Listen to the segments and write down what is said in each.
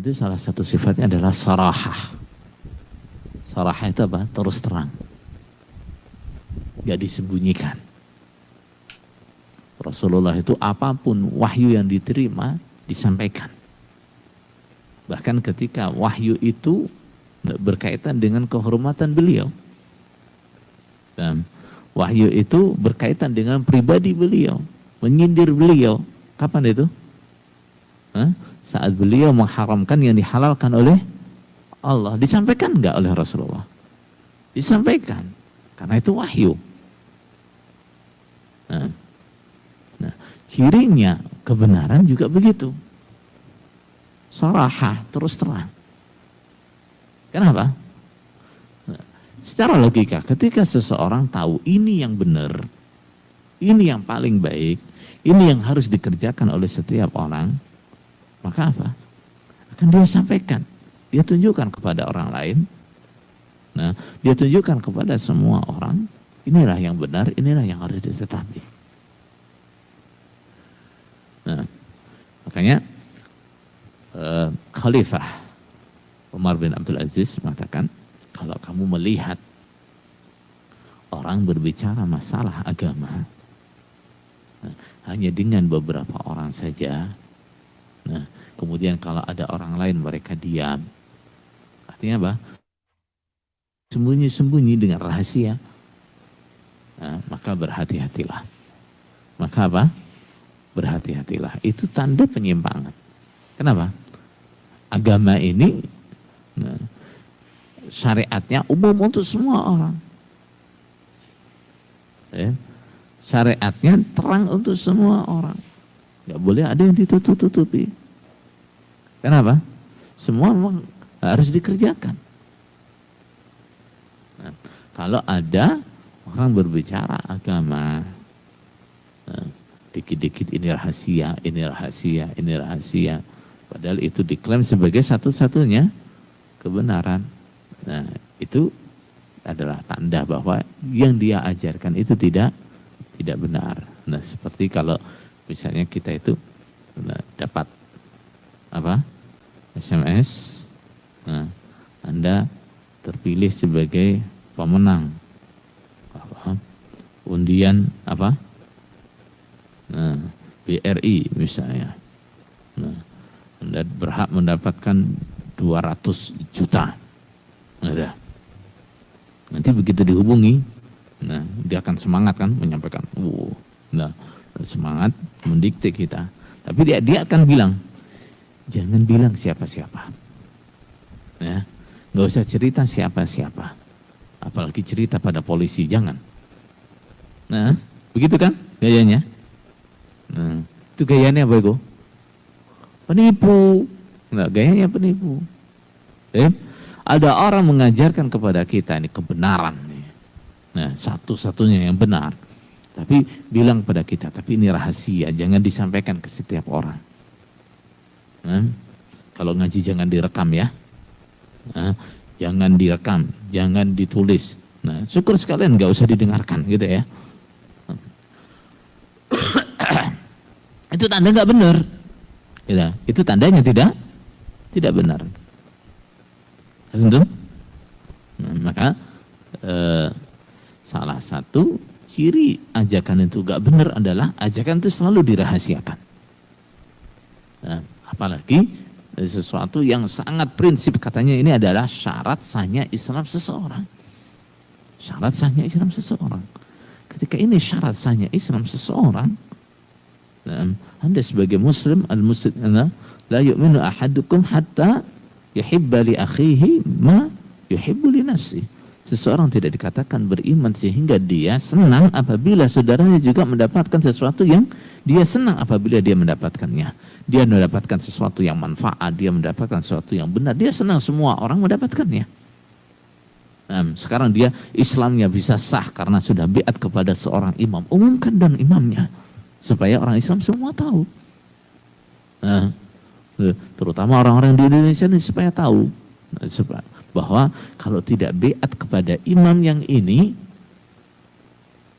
itu salah satu sifatnya adalah sarahah. Sarahah itu apa? Terus terang. Gak disembunyikan. Rasulullah itu apapun wahyu yang diterima, disampaikan. Bahkan ketika wahyu itu berkaitan dengan kehormatan beliau. Dan wahyu itu berkaitan dengan pribadi beliau. Menyindir beliau. Kapan itu? Saat beliau mengharamkan yang dihalalkan oleh Allah. Disampaikan enggak oleh Rasulullah? Disampaikan. Karena itu wahyu. Nah, cirinya kebenaran juga begitu. Sarahah, terus terang. Kenapa? Nah, secara logika, ketika seseorang tahu ini yang benar, ini yang paling baik, ini yang harus dikerjakan oleh setiap orang, maka apa? Akan dia sampaikan. Dia tunjukkan kepada orang lain. Nah, dia tunjukkan kepada semua orang, inilah yang benar, inilah yang harus ditetapi. Nah, makanya Khalifah Umar bin Abdul Aziz mengatakan, kalau kamu melihat orang berbicara masalah agama, hanya dengan beberapa orang saja, nah, kemudian kalau ada orang lain mereka diam, artinya apa? Sembunyi-sembunyi dengan rahasia, nah, maka berhati-hatilah. Maka apa? Berhati-hatilah. Itu tanda penyimpangan. Kenapa? Agama ini, nah, syariatnya umum untuk semua orang. Ya. Syariatnya terang untuk semua orang. Gak boleh ada yang ditutup-tutupi. Kenapa? Semua memang harus dikerjakan. Nah, kalau ada orang berbicara agama, nah, dikit-dikit ini rahasia, ini rahasia, ini rahasia, padahal itu diklaim sebagai satu-satunya kebenaran. Nah, itu adalah tanda bahwa yang dia ajarkan itu tidak benar. Nah, seperti kalau misalnya kita itu dapat apa? SMS, nah, Anda terpilih sebagai pemenang apa? Undian apa? Nah, BRI misalnya. Nah, Anda berhak mendapatkan 200 juta. Ada. Nanti begitu dihubungi, nah, dia akan semangat kan menyampaikan. Nah, semangat mendikte kita. Tapi dia akan bilang, jangan bilang siapa-siapa. Ya, nggak usah cerita siapa-siapa. Apalagi cerita pada polisi, jangan. Nah, begitu kan gayanya? Nah, itu gayanya apa itu? Penipu. Nah, gayanya penipu. Ada orang mengajarkan kepada kita ini kebenaran. Nah, satu-satunya yang benar. Tapi bilang pada kita, tapi ini rahasia, jangan disampaikan ke setiap orang. Nah, kalau ngaji jangan direkam ya. Nah, jangan direkam, jangan ditulis. Nah, syukur sekalian nggak usah didengarkan gitu ya. Itu tanda nggak benar. Ya, itu tandanya tidak benar. Tentu. Nah, maka salah satu ciri ajakan itu gak benar adalah ajakan itu selalu dirahasiakan. Nah, apalagi sesuatu yang sangat prinsip, katanya ini adalah syarat sahnya Islam seseorang. Syarat sahnya Islam seseorang. Ketika ini syarat sahnya Islam seseorang, nah, Anda sebagai Muslim, al-Muslim la yu'minu ahadukum hatta yuhibba li akhihi ma yuhibbu li nafsi. Seseorang tidak dikatakan beriman sehingga dia senang apabila saudaranya juga mendapatkan sesuatu yang dia senang apabila dia mendapatkannya. Dia mendapatkan sesuatu yang manfaat, dia mendapatkan sesuatu yang benar, dia senang semua orang mendapatkannya. Nah, sekarang dia Islamnya bisa sah karena sudah biat kepada seorang imam. Umumkan dan imamnya supaya orang Islam semua tahu. Nah, terutama orang-orang di Indonesia ini supaya tahu bahwa kalau tidak beat kepada imam yang ini,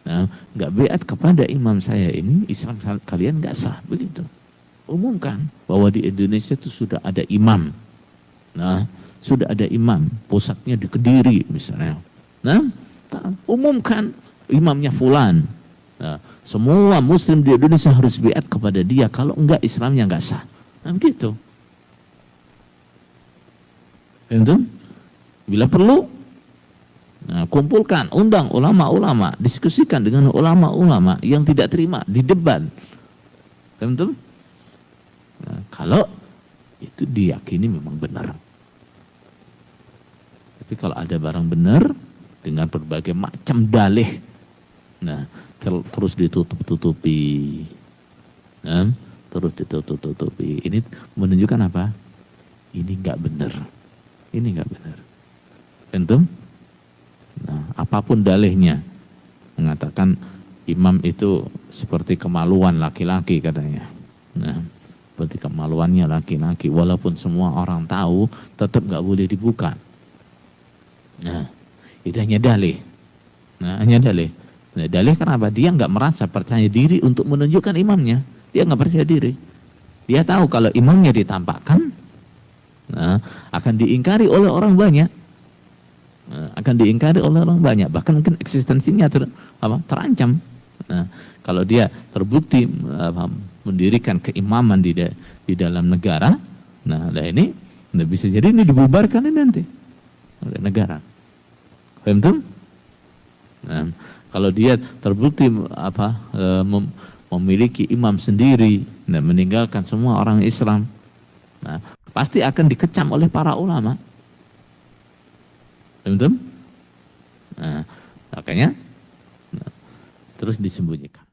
nah, nggak beat kepada imam saya ini, Islam kalian nggak sah, begitu. Umumkan bahwa di Indonesia itu sudah ada imam, Nah, sudah ada imam, pusatnya di Kediri misalnya. Nah, umumkan imamnya fulan. Nah, semua muslim di Indonesia harus biat kepada dia, kalau enggak Islamnya enggak sah. Nah, begitu. Itu, bila perlu, nah, kumpulkan, undang ulama-ulama, diskusikan dengan ulama-ulama yang tidak terima di debat. Tentu, nah, kalau itu diyakini memang benar. Tapi kalau ada barang benar dengan berbagai macam dalih, nah terus ditutup-tutupi, nah, terus ditutup-tutupi. Ini menunjukkan apa? Ini nggak benar, ini nggak benar. Tentu. Nah, apapun dalihnya, mengatakan imam itu seperti kemaluan laki-laki katanya. Nah, seperti kemaluannya laki-laki, walaupun semua orang tahu, tetap nggak boleh dibuka. Nah, itu hanya dalih. Nah, hanya dalih. Nah, dalih kenapa? Dia nggak merasa percaya diri untuk menunjukkan imamnya. Dia nggak percaya diri. Dia tahu kalau imamnya ditampakkan, nah, akan diingkari oleh orang banyak. Akan diingkari oleh orang banyak, bahkan mungkin eksistensinya terancam. Nah, kalau dia terbukti mendirikan keimaman di dalam negara, nah ini bisa jadi ini dibubarkan ini nanti oleh negara. Paham? Nah, kalau dia terbukti memiliki imam sendiri dan meninggalkan semua orang Islam, nah pasti akan dikecam oleh para ulama. Betul? Nah, makanya terus disembunyikan.